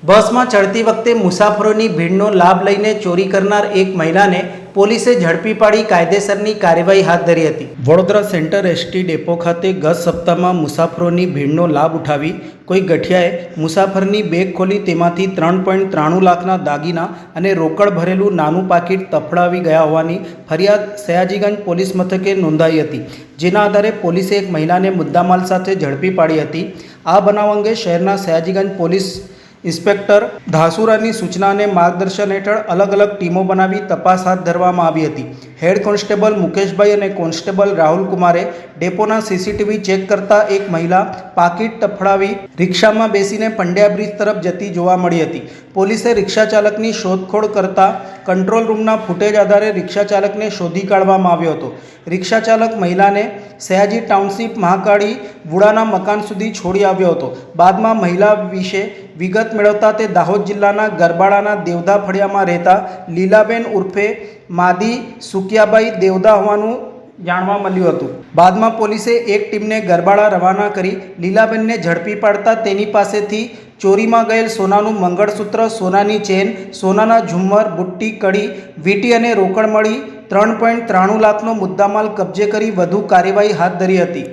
બસમાં ચડતી વખતે મુસાફરોની ભીડનો લાભ લઈને ચોરી કરનાર એક મહિલાને પોલીસે ઝડપી પાડી કાયદેસરની કાર્યવાહી હાથ ધરી હતી। વડોદરા સેન્ટ્રલ એસટી ડેપો ખાતે ગત સપ્તાહમાં મુસાફરોની ભીડનો લાભ ઉઠાવી કોઈ ગઠિયાએ મુસાફરની બેગ ખોલી તેમાંથી 3.93 લાખના દાગીના અને રોકડ ભરેલું નાનું પાકીટ તફડાવી ગયા હોવાની ફરિયાદ સયાજીગંજ પોલીસ મથકે નોંધાઈ હતી, જેના આધારે પોલીસે એક મહિલાને મુદ્દામાલ સાથે ઝડપી પાડી હતી। આ બનાવ અંગે શહેરના સયાજીગંજ પોલીસ ઇન્સ્પેક્ટર ધાસુરાની સૂચના અને માર્ગદર્શન હેઠળ અલગ અલગ ટીમો બનાવી તપાસ હાથ ધરવામાં આવી હતી। હેડ કોન્સ્ટેબલ મુકેશભાઈ અને કોન્સ્ટેબલ રાહુલ કુમારે ડેપોના સીસીટીવી ચેક કરતા એક મહિલા પાકીટ તફડાવી રિક્ષામાં બેસીને પંડ્યા બ્રિજ તરફ જતી જોવા મળી હતી। પોલીસે રિક્ષા ચાલકની શોધખોળ કરતા કંટ્રોલ રૂમના ફૂટેજ આધારે રિક્ષા ચાલકને શોધી કાઢવામાં આવ્યો હતો। રિક્ષા ચાલક મહિલાને સયાજી ટાઉનશીપ મહાકાળી વુડાના મકાન સુધી છોડી આવ્યો હતો। બાદમાં મહિલા વિશે વિગત મેળવતા તે દાહોદ જિલ્લાના ગરબાડાના દેવદા ફળિયામાં રહેતા લીલાબેન ઉર્ફે માદી સુકિયાબાઈ દેવદા હોવાનું જાણવા મળ્યું હતું। બાદમાં પોલીસે એક ટીમને ગરબાડા રવાના કરી લીલાબેનને ઝડપી પાડતા તેની પાસેથી ચોરીમાં ગયેલ સોનાનું મંગળસૂત્ર, સોનાની ચેન, સોનાના ઝુમ્મર, બુટ્ટી, કડી, વીંટી અને રોકડ મળી 3.93 લાખનો મુદ્દામાલ કબજે કરી વધુ કાર્યવાહી હાથ ધરી હતી।